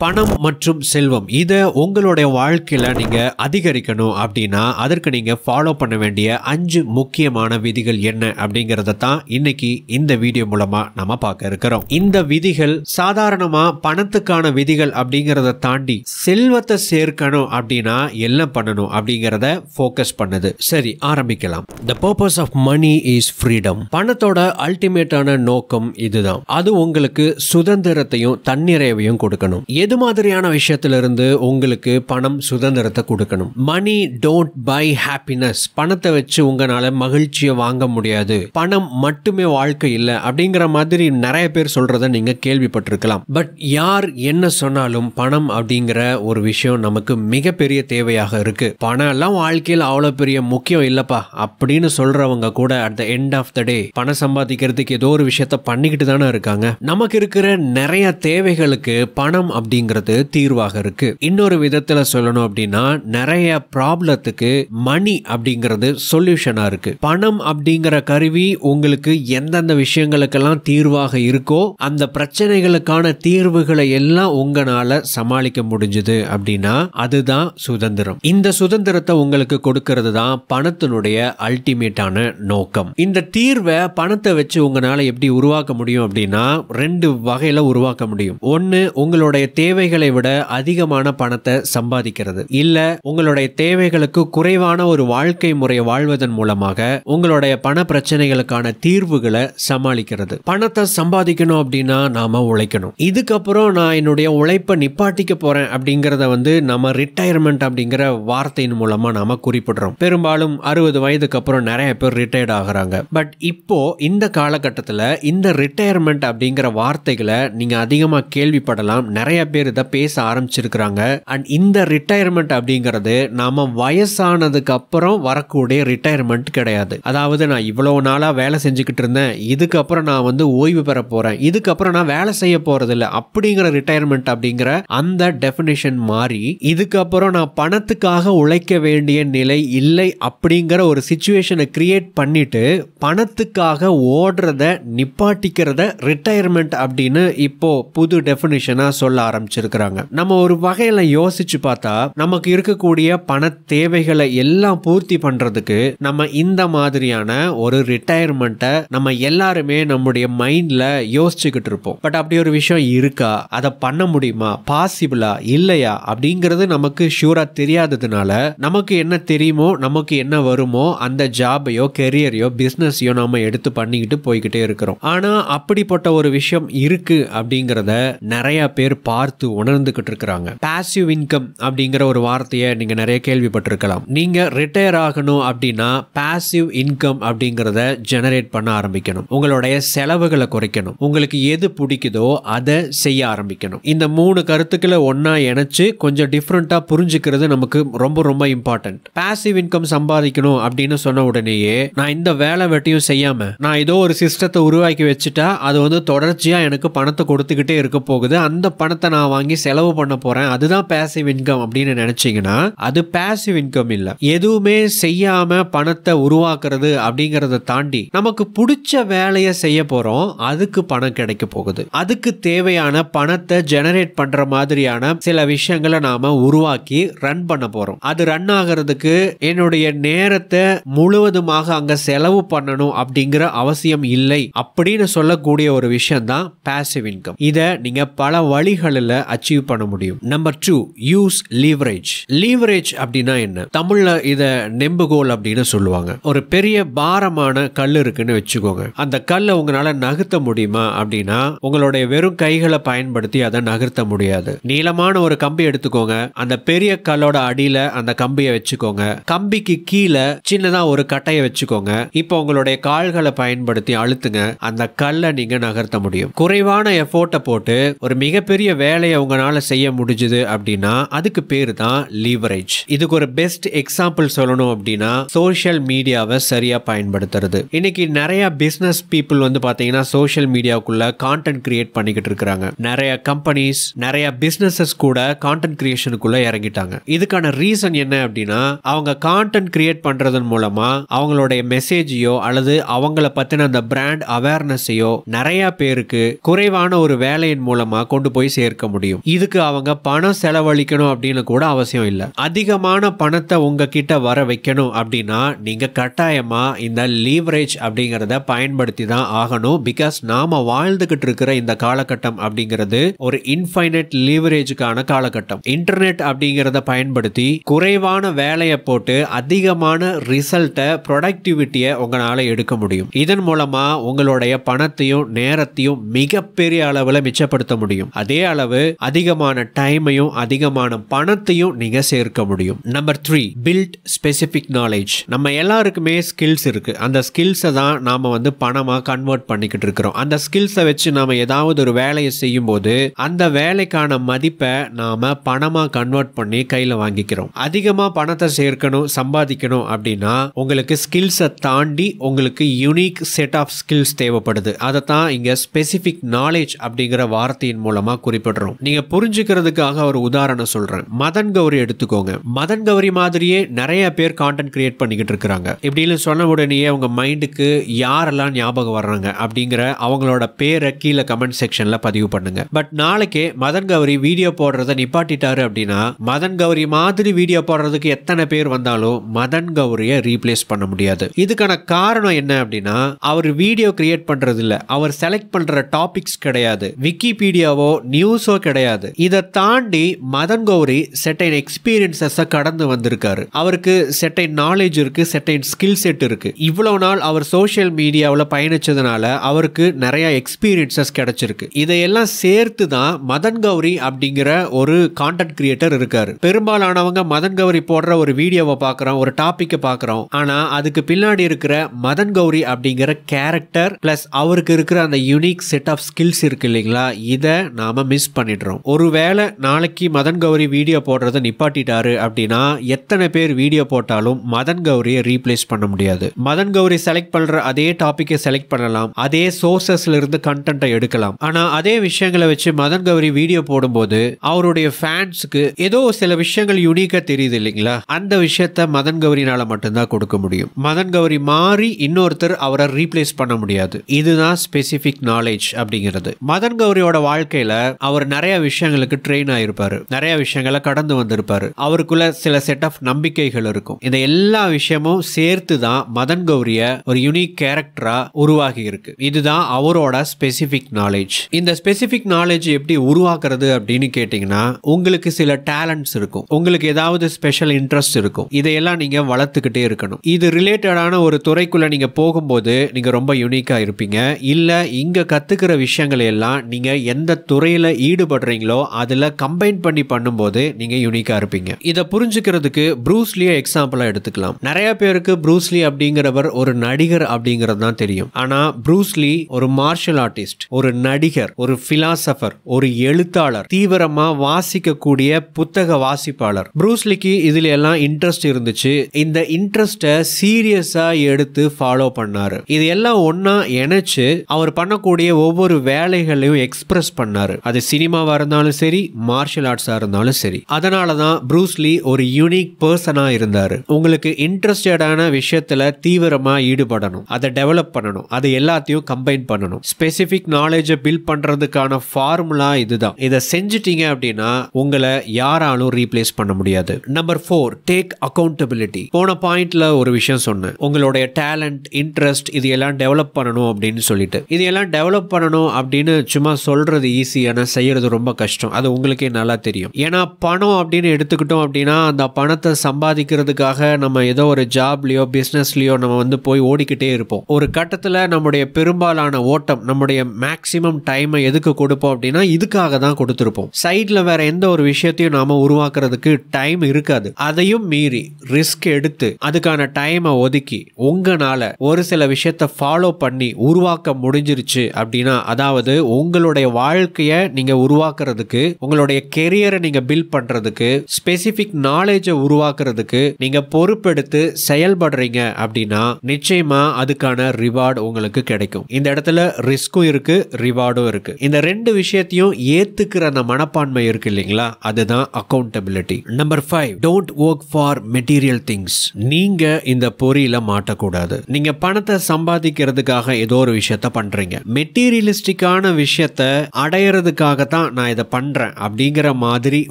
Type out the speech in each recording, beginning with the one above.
பணம் மற்றும் செல்வம் இதை உங்களுடைய வாழ்க்கையில நீங்க அதிகரிக்கணும் அப்படின்னா அதற்கு நீங்க ஃபாலோ பண்ண வேண்டிய 5 முக்கியமான விதிகள் என்ன அப்படிங்கறத தான் இன்னைக்கு இந்த வீடியோ மூலமா நாம பார்க்க இருக்கிறோம். இந்த விதிகள் சாதாரணமா பணத்துக்கான விதிகள் அப்படிங்கறத தாண்டி செல்வத்தை சேர்க்கணும் அப்படின்னா என்ன பண்ணணும் அப்படிங்கறத ஃபோக்கஸ் பண்ணுது. சரி, ஆரம்பிக்கலாம். The purpose of money is freedom. பணத்தோட அல்டிமேட்டான நோக்கம் இதுதான். அது உங்களுக்கு சுதந்திரத்தையும் தன்னிறைவையும் கொடுக்கணும். எது மாதிரியான விஷயத்திலிருந்து உங்களுக்கு பணம் சுதந்திரத்தை கொடுக்கணும்? Money don't buy happiness. பணத்தை வச்சு உங்களால மகிழ்ச்சியை வாங்க முடியாது, பணம் மட்டுமே வாழ்க்கை இல்லை அப்படிங்கிற மாதிரி நிறைய பேர் சொல்றத நீங்க கேள்விப்பட்டிருக்கலாம். பட் யார் என்ன சொன்னாலும் பணம் அப்படிங்கிற ஒரு விஷயம் நமக்கு மிகப்பெரிய தேவையாக இருக்கு. பணம் எல்லாம் வாழ்க்கையில் அவ்வளவு பெரிய முக்கியம் இல்லப்பா அப்படின்னு சொல்றவங்க கூட at the end of the day பணம் சம்பாதிக்கிறதுக்கு ஏதோ ஒரு விஷயத்த பண்ணிக்கிட்டு தானே இருக்காங்க. நமக்கு இருக்கிற நிறைய தேவைகளுக்கு பணம் அப்படிங்கிறது தீர்வாக இருக்கு. இன்னொரு விதத்துல சொல்லணும் அப்படின்னா நிறைய ப்ராப்ளத்துக்கு மணி அப்படிங்கிறது சொல்யூஷனா இருக்கு. பணம் அப்படிங்கிற கருவி உங்களுக்கு எந்தெந்த விஷயங்களுக்கெல்லாம் தீர்வாக இருக்கோ அந்த பிரச்சனைகளுக்கான தீர்வுகளை எல்லாம் உங்களால சமாளிக்க முடிஞ்சது அப்படின்னா அதுதான் சுதந்திரம். இந்த சுதந்திரத்தை உங்களுக்கு கொடுக்கிறது தான் பணத்தினுடைய அல்டிமேட்டான நோக்கம். இந்த தீர்வை பணத்தை வச்சு உங்களால எப்படி உருவாக்க முடியும் அப்படின்னா 2 வகையில உருவாக்க முடியும். ஒன்னு, உங்களுடைய தேவைகளை விட அதிகமான பணத்தை சம்பாதிக்கிறது. இல்ல உங்களுடைய தேவைகளுக்கு குறைவான ஒரு வாழ்க்கை முறையை வாழ்வதன் மூலமாக உங்களுடைய பண பிரச்சனைகளுக்கான தீர்வுகளை சமாளிக்கிறது. பணத்தை சம்பாதிக்கணும் அப்படின்னா நாம உழைக்கணும். இதுக்கப்புறம் நான் என்னுடைய உழைப்பை நிப்பாட்டிக்க போறேன் அப்படிங்கறத நம்ம ரிட்டையர்மெண்ட் அப்படிங்கிற வார்த்தையின் மூலமா நாம குறிப்பிடுறோம். பெரும்பாலும் 60 வயதுக்கு அப்புறம் நிறைய பேர் ரிட்டையர்ட் ஆகுறாங்க. பட் இப்போ இந்த காலகட்டத்தில் இந்த ரிட்டையர்மெண்ட் அப்படிங்கிற வார்த்தைகளை நீங்க அதிகமா கேள்விப்படலாம். நிறைய பேர் இதை பேச ஆரம்பிச்சிருக்கிறாங்க. அண்ட் இந்த ரிட்டையர்மெண்ட் அப்படிங்கிறது நாம வயசானதுக்கு அப்புறம் வரக்கூடிய ரிட்டையர்மெண்ட் கிடையாது. அதாவது நான் இவ்வளவு நாளா வேலை செஞ்சுக்கிட்டு இருந்தேன், இதுக்கப்புறம் நான் ஓய்வு பெற போறேன், இதுக்கப்புறம் நான் வேலை செய்ய போறது இல்லை அப்படிங்கிற ரிட்டையர்மெண்ட் அப்படிங்கிற அந்த டெபினிஷன் மாறி இதுக்கப்புறம் நான் பணத்துக்காக உழைக்க வேண்டிய நிலை இல்லை அப்படிங்கிற ஒரு சிச்சுவேஷனை கிரியேட் பண்ணிட்டு பணத்துக்காக ஓடுறத நிப்பாட்டிக்கிறத ரிட்டையர்மெண்ட் அப்படின்னு இப்போ புது டெபினிஷனா சொல்ல ஆரம்பிச்சிருக்கிறாங்க. நம்ம ஒரு வகையில யோசிச்சு பார்த்தா நமக்கு இருக்கக்கூடிய பண தேவைகளை எல்லாம் பூர்த்தி பண்றதுக்கு நம்ம இந்த மாதிரியான ஒரு ரிட்டையர்மெண்ட்டை நம்ம எல்லாருமே நம்முடைய மைண்ட்ல யோசிச்சுக்கிட்டு இருப்போம். பட் அப்படி ஒரு விஷயம் இருக்கா, அதை பண்ண முடியுமா, பாசிபிளா இல்லையா அப்படிங்கிறது நமக்கு ஷூரா தெரியாததுனால நமக்கு என்ன தெரியுமோ நமக்கு என்ன வருமோ அந்த ஜாபையோ கெரியரையோ பிசினஸையோ நாம எடுத்து பண்ணிக்கிட்டு போய்கிட்டே இருக்கிறோம். ஆனா அப்படிப்பட்ட ஒரு விஷயம் இருக்கு அப்படிங்கறத நிறைய பேர் பார்த்து உணர்ந்துகிட்டு இருக்கிறாங்க. பாசிவ் இன்கம் அப்படிங்கிற ஒரு வார்த்தையை நீங்க நிறைய கேள்விப்பட்டிருக்கலாம். நீங்க ரிட்டையர் ஆகணும் அப்படின்னா பாசிவ் இன்கம் அப்படிங்கறத ஜெனரேட் பண்ண ஆரம்பிக்கணும். உங்களுடைய செலவுகளை குறைக்கணும். உங்களுக்கு எது பிடிக்குதோ அதை செய்ய ஆரம்பிக்கணும். இந்த 3 கருத்துக்களை ஒன்னா இணைச்சு கொஞ்சம் டிஃபரெண்டா புரிஞ்சுக்கிறது நமக்கு ரொம்ப ரொம்ப இம்பார்ட்டன்ட். பாசிவ் இன்கம் சம்பாதிக்கணும் அப்படின்னு சொன்ன உடனேயே நான் இந்த வேலை வெட்டியும் செய்யாம நான் ஏதோ ஒரு சிஸ்டத்தை உருவாக்கி வச்சுட்டா அது தொடர்ச்சியா எனக்கு பணத்தை கொடுத்துக்கிட்டே இருக்க போகுது, அந்த பணத்தை நான் வாங்கி செலவு பண்ண போறேன், அதுதான் பாசிவ் இன்கம் அப்படின்னு நினைச்சீங்கன்னா அது பாசிவ் இன்கம் இல்ல. எதுவுமே செய்யாம பணத்தை உருவாக்குறது அப்படிங்கறத தாண்டி நமக்கு பிடிச்ச வேலையை செய்ய போறோம், அதுக்கு பணம் கிடைக்க போகுது. அதுக்கு தேவையான பணத்தை ஜெனரேட் பண்ற மாதிரியான சில விஷயங்களை நாம உருவாக்கி ரன் பண்ண போறோம். அது ரன் ஆகிறதுக்கு என்னுடைய நேரத்தை முழுவதுமாக அங்க செலவு பண்ணணும் அப்படிங்கிற அவசியம் இல்லை அப்படின்னு சொல்லக்கூடிய ஒரு விஷயம் தான் பாசிவ் இன்கம். இத நீங்க பல வழிகளில் அச்சீவ் பண்ண முடியும். Number 2, use leverage. லீவரேஜ் அப்படின்னா என்ன? தமிழ்ல இத நெம்புகோல் அப்படின்னு சொல்லுவாங்க. ஒரு பெரிய பாரமான கல் இருக்குன்னு வச்சுக்கோங்க. அந்த கல்லை உங்களால நகர்த்த முடியுமா அப்படின்னா உங்களுடைய வெறும் கைகளை பயன்படுத்தி அதை நகர்த்த முடியாது. நீளமான ஒரு கம்பி எடுத்துக்கோங்க, அந்த பெரிய கல்லோட அடியில அந்த கம்பியை வச்சுக்கோங்க, கம்பிக்கு கீழே சின்னதா ஒரு கட்டையை வச்சுக்கோங்க. இப்போ உங்களுடைய கால்களை பயன்படுத்தி அழுத்துங்க, அந்த கல்லை நீங்க நகர்த்த முடியும். குறைவான எஃபோர்ட்டை போட்டு ஒரு மிகப்பெரிய வேலையை உங்களால செய்ய முடிஞ்சது அப்படின்னா அதுக்கு பேரு தான் லீவரேஜ். இதுக்கு ஒரு பெஸ்ட் எக்ஸாம்பிள் சொல்லணும் அப்படின்னா சோஷியல் மீடியாவை சரியா பயன்படுத்துறது. இன்னைக்கு நிறைய பிசினஸ் பீப்புள் பாத்தீங்கன்னா சோஷியல் மீடியாவுக்குள்ள கான்டென்ட் கிரியேட் பண்ணிக்கிட்டு இருக்காங்க. நிறைய கம்பெனிஸ் நிறைய பிசினஸஸ் கூட கான்டென்ட் கிரியேஷனுக்குள்ள இறங்கிட்டாங்க. இதுக்கான ரீசன் என்ன அப்படின்னா அவங்க கான்டென்ட் கிரியேட் பண்றதன் மூலமா அவங்களுடைய மெசேஜையோ அல்லது அவங்கள பத்தின அந்த பிராண்ட் அவேர்னஸையோ நிறைய பேருக்கு குறைவான ஒரு வேலையின் மூலமா கொண்டு போய் சேர்க்க முடியும். இதுக்கு அவங்க பணம் செலவழிக்கணும் அப்படின்னு கூட அவசியம் இல்லை. அதிகமான பணத்தை உங்ககிட்ட வர வைக்கணும் அப்படின்னா நீங்க கட்டாயமா இந்த லீவரேஜ் அப்படிங்கறத பயன்படுத்தி தான் ஆகணும். பிகாஸ் நாம வாழ்ந்துகிட்டு இருக்கிற இந்த காலகட்டம் அப்படிங்கிறது ஒரு இன்ஃபைனைட் லீவரேஜுக்கான காலகட்டம். இன்டர்நெட் அப்படிங்கறத பயன்படுத்தி குறைவான வேலையை போட்டு அதிகமான ரிசல்ட்டை, ப்ரொடக்டிவிட்டியை உங்களால எடுக்க முடியும். இதன் மூலமா உங்களுடைய பணத்தையும் நேரத்தையும் மிகப்பெரிய அளவுல மிச்சப்படுத்த முடியும். அதே அளவு அதிகமான டைமையும் அதிகமான பணத்தையும் நீங்க சேர்க்க முடியும். Number 3, build specific knowledge. நம்ம எல்லாருக்குமே ஸ்கில்ஸ் இருக்கு. அந்த ஸ்கில்ஸை தான் நாம பணமா கன்வெர்ட் பண்ணிக்கிட்டு இருக்கிறோம். அந்த ஸ்கில்ஸை வச்சு நாம ஏதாவது ஒரு வேலையை செய்யும் போது அந்த வேலைக்கான மதிப்பை நாம பணமா கன்வெர்ட் பண்ணி கையில வாங்கிக்கிறோம். அதிகமா பணத்தை சேர்க்கணும், சம்பாதிக்கணும் அப்படின்னா உங்களுக்கு ஸ்கில்ஸை தாண்டி உங்களுக்கு யூனிக் செட் ஆஃப் ஸ்கில்ஸ் தேவைப்படுது. அதை தான் இங்க ஸ்பெசிபிக் நாலேஜ் அப்படிங்கிற வார்த்தையின் மூலமா குறிப்பிடுறோம். நீங்க புரிஞ்சுக்கிறதுக்காக ஒரு உதாரணம் சொல்றேன். மதன் கௌரி எடுத்துக்கோங்க. மதன் கௌரி மாதிரியே நிறைய பேர் கான்டென்ட் கிரியேட் பண்ணிக்கிட்டு இருக்காங்க. இப்படின்னு சொன்ன உடனே உங்க மைண்டுக்கு யாரெல்லாம் ஞாபகம் வர்றாங்க அப்படிங்கிற அவங்களோட பேரை கீழே கமெண்ட் செக்ஷன்ல பதிவு பண்ணுங்க. பட் நாளைக்கே மதன் கௌரி வீடியோ போடுறத நிப்பாட்டிட்டாரு அப்படின்னா மதன் கௌரி மாதிரி வீடியோ போடுறதுக்கு எத்தனை பேர் வந்தாலும் மதன் கௌரியை ரீப்ளேஸ் பண்ண முடியாது. இதுக்கான காரணம் என்ன அப்படின்னா அவர் வீடியோ கிரியேட் பண்றது இல்ல, அவர் செலக்ட் பண்ற டாபிக்ஸ் கிடையாது, விக்கிபீடியாவோ நியூஸோ கிடையாது. இதை தாண்டி மதன் கௌரி செட்டைன் எக்ஸ்பீரியன்ஸஸ் கடந்து வந்திருக்காரு. அவருக்கு செட்டைன் நாலேஜ் இருக்கு, செட்டைன் ஸ்கில் செட் இருக்கு. இவ்வளவு நாள் அவர் சோஷியல் மீடியாவில் பயணிச்சதுனால அவருக்கு நிறைய எக்ஸ்பீரியன்ஸஸ் கிடைச்சிருக்கு. இதையெல்லாம் சேர்த்து தான் மதன் கௌரி அப்படிங்கிற ஒரு கான்டென்ட் கிரியேட்டர் இருக்காரு. பெரும்பாலானவங்க மதன் கௌரி போடுற ஒரு வீடியோவை பார்க்குறோம், ஒரு டாபிக்கை பார்க்குறோம். ஆனா அதுக்கு பின்னாடி இருக்கிற மதன் கௌரி அப்படிங்கிற கேரக்டர் பிளஸ் அவருக்கு இருக்கிற அந்த யூனிக் செட் ஆஃப் ஸ்கில்ஸ் இருக்கு இல்லைங்களா, இதை நாம மிஸ் பண்ணிடுறோம். ஒருவேளை நாளைக்கு மதன் கௌரி வீடியோ போடுறதை நிப்பாட்டிட்டாரு அப்படின்னா எத்தனை பேர் வீடியோ போட்டாலும் மதன் கௌரியை ரீப்ளேஸ் பண்ண முடியாது. மதன் கௌரி செலக்ட் பண்ற அதே டாபிக்கை செலக்ட் பண்ணலாம், அதே சோர்சஸ்ல இருந்து கண்டென்ட்டை எடுக்கலாம். ஆனா அதே விஷயங்களை வச்சு மதன் கௌரி வீடியோ போடும்போது அவருடைய ஃபேன்ஸுக்கு ஏதோ சில விஷயங்கள் யூனிக்கா தெரியுது இல்லைங்களா, அந்த விஷயத்தை மதன் கௌரினால மட்டும்தான் கொடுக்க முடியும். மதன் கௌரி மாறி இன்னொருத்தர் அவரை ரீப்ளேஸ் பண்ண முடியாது. இதுதான் ஸ்பெசிபிக் நாலேஜ் அப்படிங்கிறது. மதன் கௌரியோட வாழ்க்கையில அவர் நிறைய விஷயங்களுக்கு ட்ரெயின் ஆயிருப்பாரு, நிறைய விஷயங்களை கடந்து வந்திருப்பாரு. அவருக்குள்ள சில செட் ஆஃப் நம்பிக்கைகள் இருக்கும். இந்த எல்லா விஷயமும் சேர்த்து தான் மதன் கௌரிய ஒரு யூனிக் கேரக்டரா உருவாகி இருக்கு. இதுதான் அவரோட ஸ்பெசிபிக் நாலேஜ். இந்த ஸ்பெசிபிக் நாலேஜ் எப்படி உருவாக்குறது அப்படின்னு கேட்டீங்கன்னா உங்களுக்கு சில டேலண்ட்ஸ் இருக்கும், உங்களுக்கு ஏதாவது ஸ்பெஷல் இன்ட்ரெஸ்ட் இருக்கும். இதையெல்லாம் நீங்க வளர்த்துக்கிட்டே இருக்கணும். இது ரிலேட்டடான ஒரு துறைக்குள்ள நீங்க போகும்போது நீங்க ரொம்ப யூனிக்கா இருப்பீங்க. இல்ல இங்க கத்துக்கிற விஷயங்களை எல்லாம் நீங்க எந்த துறையில ஈடுபடுறீங்களோ அதுல கம்பைன் பண்ணி பண்ணும்போது நீங்க யூனிக்கா இருப்பீங்க. இதை புரிஞ்சுக்கிறதுக்கு ப்ரூஸ்லியை எக்ஸாம்பிளா எடுத்துக்கலாம். நிறைய பேருக்கு ப்ரூஸ்லி அப்படிங்கிறவர் ஒரு நடிகர் அப்படிங்கிறது தான் தெரியும். ஆனா ப்ரூஸ்லி ஒரு மார்ஷல் ஆர்டிஸ்ட், ஒரு நடிகர், ஒரு பிலாசபர், ஒரு எழுத்தாளர், தீவிரமா வாசிக்கக்கூடிய புத்தக வாசிப்பாளர். ப்ரூஸ்லிக்கு இதுல எல்லாம் இன்ட்ரெஸ்ட் இருந்துச்சு. இந்த இன்ட்ரெஸ்ட சீரியஸா எடுத்து ஃபாலோ பண்ணாரு. இது எல்லாம் ஒன்னா இணைச்சு அவர் பண்ணக்கூடிய ஒவ்வொரு வேலைகளையும் எக்ஸ்பிரஸ் பண்ணாரு. அது சினிமாவா இருந்தாலும் சரி, மார்ஷல் ஆர்ட்ஸா இருந்தாலும் சரி. அதனாலதான் ப்ரூஸ்லி ஒரு யூனிக் பர்சனா இருந்தாரு. உங்களுக்கு இன்ட்ரெஸ்டடான விஷயத்துல தீவிரமா ஈடுபடணும், அதை டெவலப் பண்ணணும், அது எல்லாத்தையும் கம்பைன் பண்ணணும். ஸ்பெசிபிக் நாலேஜை பில்ட் பண்றதுக்கான ஃபார்முலா இதுதான். இதை செஞ்சிட்டீங்க அப்படின்னா உங்களை யாராலும் ரீப்ளேஸ் பண்ண முடியாது. Number 4, take accountability. போன பாயிண்ட்ல ஒரு விஷயம் சொன்னேன், உங்களுடைய டேலண்ட், இன்ட்ரெஸ்ட் இது எல்லாம் டெவலப் பண்ணணும் அப்படின்னு சொல்லிட்டு. இது எல்லாம் டெவலப் பண்ணணும் அப்படின்னு சும்மா சொல்றது ஈஸி, ஆனா செய்யறது ரொம்ப கஷ்டம். அது உங்களுக்கே நல்லா தெரியும். ஏன்னா பணம் அப்படின்னு எடுத்துக்கிட்டோம் அப்படின்னா அந்த பணத்தை சம்பாதிக்கிறதுக்காக நம்ம ஏதோ ஒரு ஜாப்லயோ பிசினஸ்லயோ நம்ம போய் ஓடிக்கிட்டே இருப்போம். ஒரு கட்டத்துல நம்முடைய பெரும்பாலான ஓட்டம், நம்முடைய மேக்சிமம் டைமை எதுக்கு கொடுப்போம் அப்படின்னா இதுக்காக தான் கொடுத்திருப்போம். சைட்ல வேற எந்த ஒரு விஷயத்தையும் நாம உருவாக்குறதுக்கு டைம் இருக்காது. அதையும் மீறி ரிஸ்க் எடுத்து அதுக்கான டைமை ஒதுக்கி உங்களால ஒரு சில விஷயத்தை ஃபாலோ பண்ணி உருவாக்க முடிஞ்சிருச்சு அப்படின்னா, அதாவது உங்களுடைய வாழ்க்கையை நீங்க உருவாக்குறதுக்கு, உங்களுடைய கெரியரை நீங்க பில்ட் பண்றதுக்கு, ஸ்பெசிபிக் நாலேஜை உருவாக்குறதுக்கு நீங்க பொறுப்பெடுத்து செயல்படுறீங்க அப்படின்னா நிச்சயமா அதுக்கான ரிவார்டு உங்களுக்கு கிடைக்கும். இந்த இடத்துல ரிஸ்க்கும் இருக்கு, ரிவார்டும் இருக்கு. இந்த ரெண்டு விஷயத்தையும் ஏத்துக்கிற அந்த மனப்பான்மை இருக்கு இல்லைங்களா, அதுதான் accountability. Number 5, don't work for material things. நீங்க இந்த பொறியில மாட்டக்கூடாது. நீங்க பணத்தை சம்பாதிக்கிறதுக்காக ஏதோ ஒரு விஷயத்த பண்றீங்க. மெட்டீரியலிஸ்டிக்கான விஷயத்த அடையறதுக்காக தான் தான் நான் இதை பண்றேன் அப்படிங்கிற மாதிரி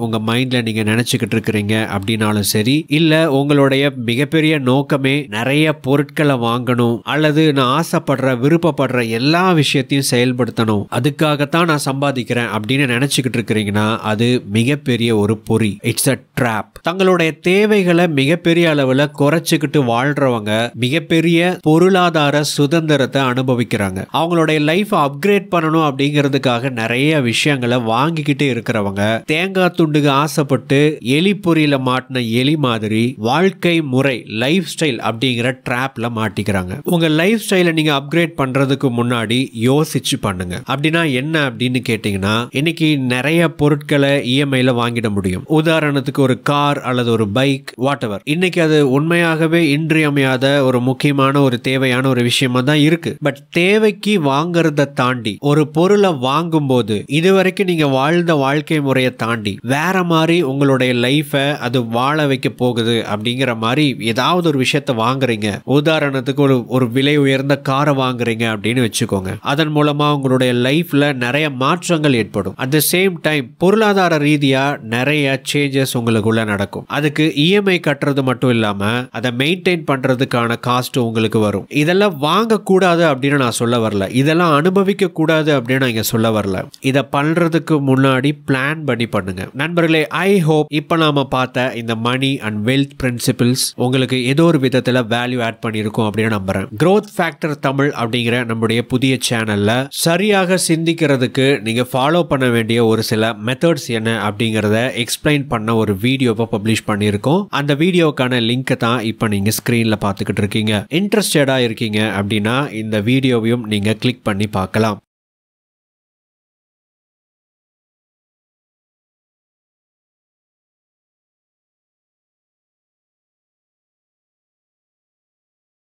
உங்க மைண்ட்ல நீங்க நினைச்சுக்கிட்டு இருக்கிறீங்க அப்படின்னாலும் சரி, இல்ல உங்களுடைய மிகப்பெரிய நோக்கமே நிறைய பொருட்களை வாங்கணும் அல்லது நான் ஆசைப்படுற விருப்பப்படுற எல்லா விஷயத்தையும் செயல்படுத்தணும், அதுக்காகத்தான் நான் சம்பாதிக்கிறேன் அப்படின்னு நினைச்சுக்கிட்டு இருக்கிறீங்கன்னா அது மிகப்பெரிய ஒரு பொறி. It's a drop. தங்களுடைய தேவைகளை மிகப்பெரிய அளவுல குறைச்சுக்கிட்டு வாழ்றவங்க மிகப்பெரிய பொருளாதார சுதந்திரத்தை அனுபவிக்கிறாங்க. அவங்களுடைய லைஃப் அப்கிரேட் பண்ணணும் அப்படிங்கிறதுக்காக நிறைய விஷயங்களை வாங்கிக்கிட்டு இருக்கிறவங்க தேங்காய் துண்டுக்கு ஆசைப்பட்டு எலி பொறியில மாட்டின எலி மாதிரி வாழ்க்கை முறை லைஃப் ஸ்டைல் அப்படிங்கிற ட்ராப்ல மாட்டிக்கிறாங்க. உங்க லைஃப் ஸ்டைலை நீங்க அப்கிரேட் பண்றதுக்கு முன்னாடி யோசிச்சு பண்ணுங்க. அப்படின்னா என்ன அப்படின்னு கேட்டீங்கன்னா, இன்னைக்கு நிறைய பொருட்களை இஎம்ஐல வாங்கிட முடியும். உதாரணத்துக்கு ஒரு கார் அல்லது ஒரு பைக், வாட் எவர். இன்னைக்கு அது உண்மையாகவே இன்றியமையாத ஒரு முக்கியமான ஒரு தேவையான ஒரு விஷயமா தான் இருக்கு. பட் தேவைக்கு வாங்கறத தாண்டி ஒரு பொருளை வாங்கும் போது இதுவரைக்கும் நீங்க வாழ்ந்த வாழ்க்கை முறையை தாண்டி வேற மாதிரி உங்களுடைய லைஃபை அது வாழ வைக்க போகுது அப்படிங்கிற மாதிரி ஏதாவது ஒரு விஷயத்த வாங்குறீங்க. உதாரணத்துக்கு ஒரு விலை உயர்ந்த காரை வாங்குறீங்க அப்படின்னு வச்சுக்கோங்க. அதன் மூலமா உங்களுடைய லைஃப்ல நிறைய மாற்றங்கள் ஏற்படும். அட் த சேம் டைம் பொருளாதார ரீதியா நிறைய சேஞ்சஸ் உங்களுக்குள்ள நடக்கும். அதுக்கு இஎம்ஐ கட்டுறது மட்டும் இல்லாம அதை மெயின்டைன் பண்றதுக்கான காஸ்ட் உங்களுக்கு வரும். இதெல்லாம் வாங்க கூடாது அப்படின்னு நான் சொல்ல வரல, இதெல்லாம் அனுபவிக்க கூடாது அப்படின்னு நான் இங்க சொல்ல வரல. இதை பண்றதுக்கு முன்னாடி பிளான் பண்ணி பண்ணுங்க. நண்பர்களே, ஐ ஹோப் இப்ப நாம பார்த்த இந்த மணி அண்ட் வெல்த் பிரின்சிபிள்ஸ் உங்களுக்கு ஏதோ ஒரு விதத்துல வேல்யூ ஆட் பண்ணிருக்கும் அப்படின்னு நம்புறேன். growth factor தமிழ் அப்படிங்கிற நம்முடைய புதிய சேனல்ல சரியாக சிந்திக்கிறதுக்கு நீங்க ஃபாலோ பண்ண வேண்டிய ஒரு சில மெத்தட்ஸ் என்ன அப்படிங்கறத எக்ஸ்பிளைன் பண்ண ஒரு வீடியோவை பப்ளிஷ் பண்ணியிருக்கோம். அந்த வீடியோக்கான லிங்க் தான் இப்ப நீங்க ஸ்கிரீன்ல பாத்துக்கிட்டு இருக்கீங்க. இன்ட்ரெஸ்டடா இருக்கீங்க அப்படின்னா இந்த வீடியோவையும் நீங்க கிளிக் பண்ணி பார்க்கலாம்.